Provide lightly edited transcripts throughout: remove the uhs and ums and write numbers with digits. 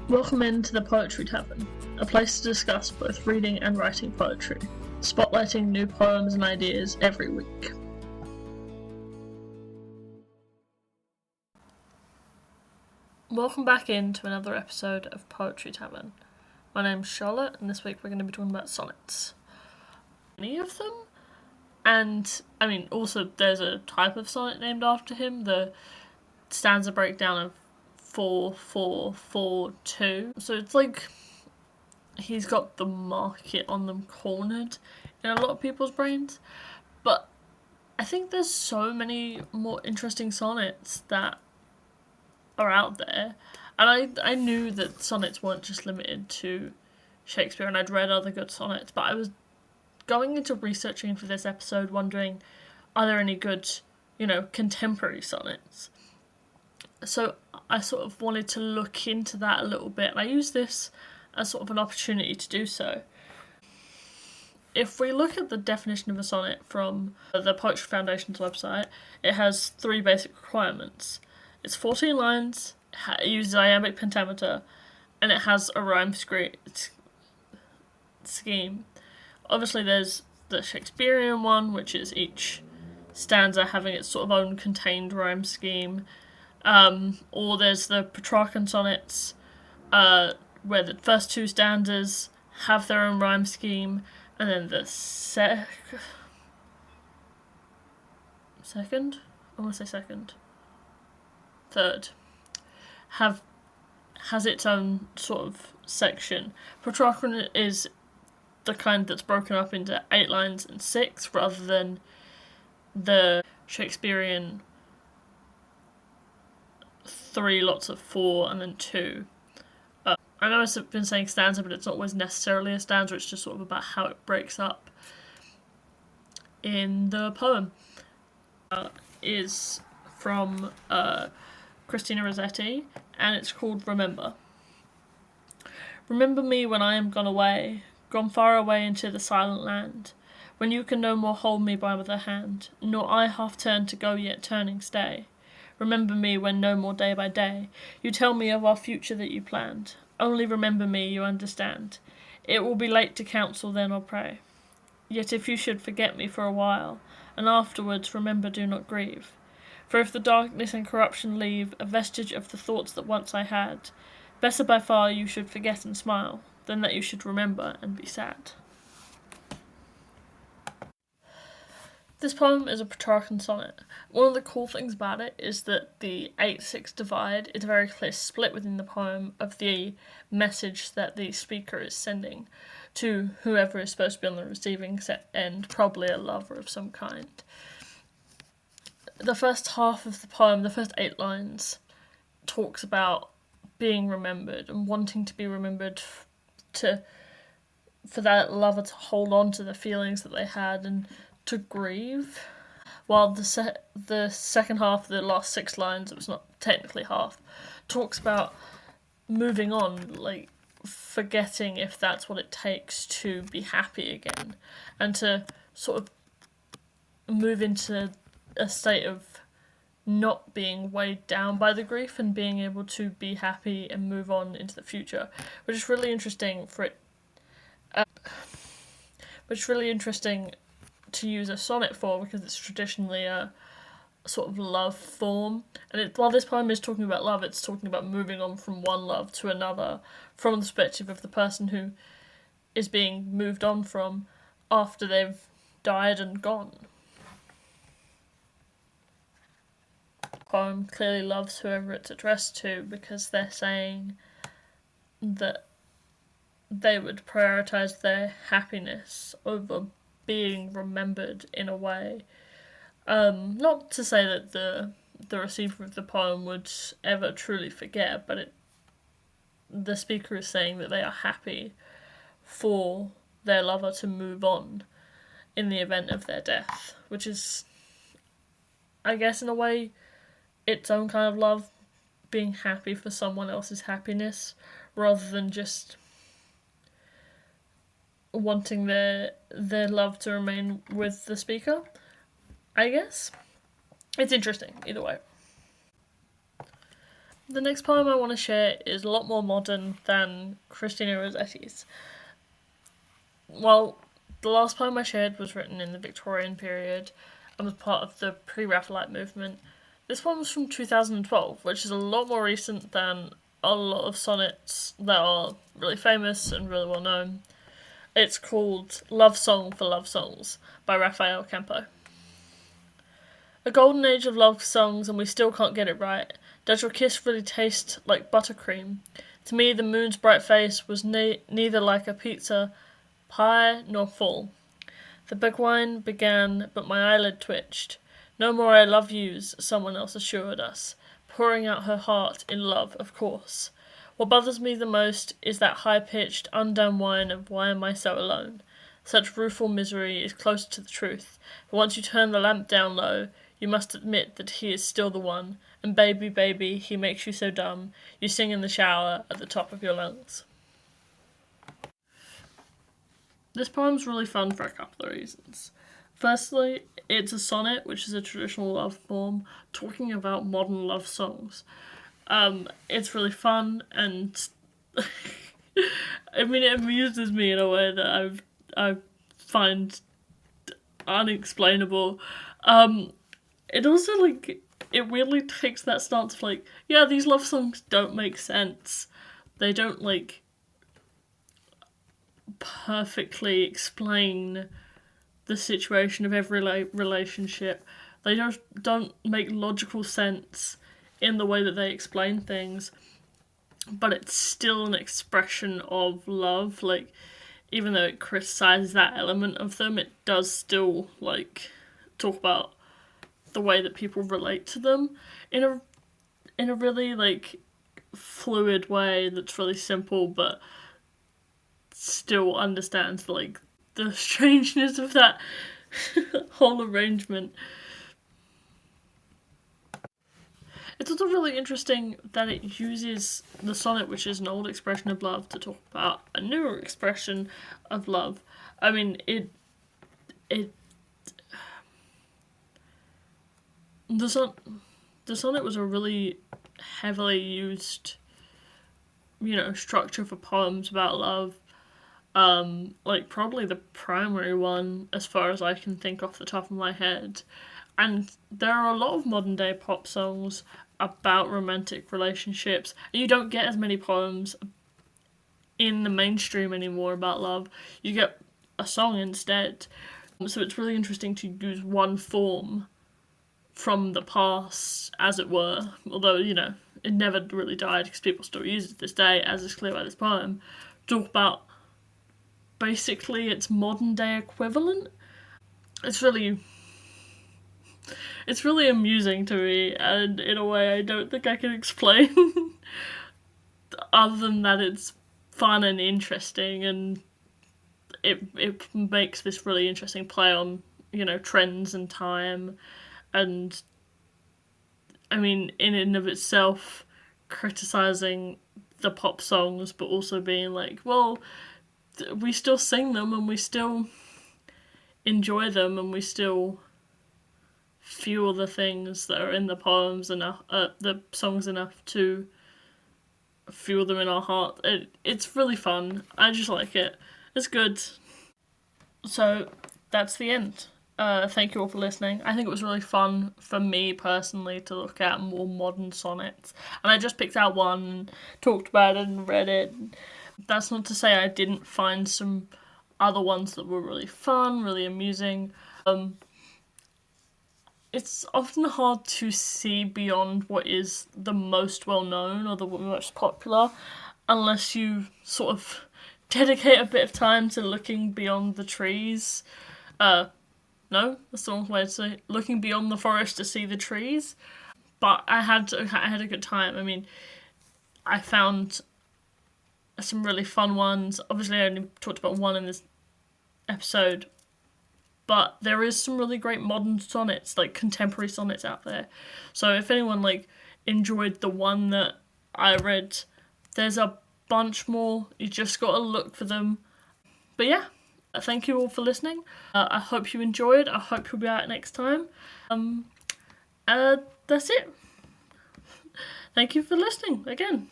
Welcome into the Poetry Tavern, a place to discuss both reading and writing poetry, spotlighting new poems and ideas every week. Welcome back into another episode of Poetry Tavern. My name's Charlotte, and this week we're going to be talking about sonnets. Any of them? And, also there's a type of sonnet named after him, the stanza breakdown of 4-4-4-2. So it's like he's got the market on them cornered in a lot of people's brains. But I think there's so many more interesting sonnets that are out there. And I knew that sonnets weren't just limited to Shakespeare, and I'd read other good sonnets, but I was going into researching for this episode wondering, are there any good, contemporary sonnets? So I sort of wanted to look into that a little bit, and I used this as sort of an opportunity to do so. If we look at the definition of a sonnet from the Poetry Foundation's website, it has 3 basic requirements. It's 14 lines, it uses iambic pentameter, and it has a rhyme scheme. Obviously there's the Shakespearean one, which is each stanza having its sort of own contained rhyme scheme. Or there's the Petrarchan sonnets, where the first 2 stanzas have their own rhyme scheme, and then the third has its own sort of section. Petrarchan is the kind that's broken up into 8 lines and 6, rather than the Shakespearean 3 lots of 4 and then 2. I know I've been saying stanza, but it's not always necessarily a stanza, it's just sort of about how it breaks up in the poem. Is from Christina Rossetti, and it's called Remember. Remember me when I am gone away, gone far away into the silent land, when you can no more hold me by the hand, nor I half turn to go yet turning stay. Remember me when no more day by day you tell me of our future that you planned. Only remember me, you understand. It will be late to counsel then or pray. Yet if you should forget me for a while, and afterwards remember, do not grieve. For if the darkness and corruption leave a vestige of the thoughts that once I had, better by far you should forget and smile, than that you should remember and be sad. This poem is a Petrarchan sonnet. One of the cool things about it is that the 8-6 divide is a very clear split within the poem of the message that the speaker is sending to whoever is supposed to be on the receiving end, probably a lover of some kind. The first half of the poem, the first 8 lines, talks about being remembered and wanting to be remembered, for that lover to hold on to the feelings that they had and to grieve, while the second half, the last 6 lines, it was not technically half, talks about moving on, like forgetting if that's what it takes to be happy again, and to sort of move into a state of not being weighed down by the grief and being able to be happy and move on into the future, which is really interesting to use a sonnet for, because it's traditionally a sort of love form. And while this poem is talking about love, it's talking about moving on from one love to another from the perspective of the person who is being moved on from after they've died and gone. The poem clearly loves whoever it's addressed to, because they're saying that they would prioritise their happiness over being remembered in a way. Not to say that the receiver of the poem would ever truly forget, but the speaker is saying that they are happy for their lover to move on in the event of their death, which is, I guess, in a way, its own kind of love, being happy for someone else's happiness, rather than just wanting their love to remain with the speaker, I guess. It's interesting, either way. The next poem I want to share is a lot more modern than Christina Rossetti's. Well, the last poem I shared was written in the Victorian period and was part of the pre-Raphaelite movement. This one was from 2012, which is a lot more recent than a lot of sonnets that are really famous and really well known. It's called Love Song for Love Songs by Rafael Campo. A golden age of love songs and we still can't get it right. Does your kiss really taste like buttercream? To me the moon's bright face was neither like a pizza pie nor full. The big wine began, but my eyelid twitched. No more I love yous, someone else assured us, pouring out her heart in love, of course. What bothers me the most is that high-pitched, undone whine of why am I so alone? Such rueful misery is closer to the truth, but once you turn the lamp down low, you must admit that he is still the one, and baby, baby, he makes you so dumb, you sing in the shower at the top of your lungs. This poem's really fun for a couple of reasons. Firstly, it's a sonnet, which is a traditional love form, talking about modern love songs. It's really fun, and I mean, it amuses me in a way that I find unexplainable. It also, like, it weirdly takes that stance of, like, yeah, these love songs don't make sense. They don't, like, perfectly explain the situation of every relationship. They don't make logical sense in the way that they explain things, but it's still an expression of love. Like, even though it criticizes that element of them, it does still, like, talk about the way that people relate to them in a really, like, fluid way that's really simple, but still understands, like, the strangeness of that whole arrangement. It's also really interesting that it uses the sonnet, which is an old expression of love, to talk about a newer expression of love. I mean, the sonnet was a really heavily used, structure for poems about love. Like, probably the primary one, as far as I can think off the top of my head. And there are a lot of modern day pop songs about romantic relationships, and you don't get as many poems in the mainstream anymore about love. You get a song instead. So it's really interesting to use one form from the past, as it were, although, it never really died because people still use it to this day, as is clear by this poem, talk about basically its modern day equivalent. It's really amusing to me, and in a way I don't think I can explain other than that it's fun and interesting, and it makes this really interesting play on, trends and time, and I mean, in and of itself, criticizing the pop songs, but also being like, well, we still sing them and we still enjoy them and we still feel the things that are in the poems enough, the songs enough to feel them in our heart. It's really fun. I just like it. It's good. So that's the end. Thank you all for listening. I think it was really fun for me personally to look at more modern sonnets, and I just picked out one, talked about it and read it. That's not to say I didn't find some other ones that were really fun, really amusing. It's often hard to see beyond what is the most well-known or the most popular unless you sort of dedicate a bit of time to looking beyond the trees. No, that's the wrong way to say it. Looking beyond the forest to see the trees. But I had a good time. I mean, I found some really fun ones. Obviously, I only talked about one in this episode, but there is some really great modern sonnets, like contemporary sonnets out there. So if anyone enjoyed the one that I read, there's a bunch more. You just gotta look for them. But yeah, thank you all for listening. I hope you enjoyed. I hope you'll be out next time. That's it. thank you for listening again.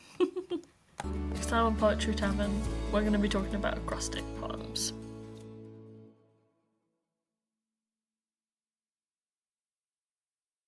Next time on Poetry Tavern, we're going to be talking about acrostic poems.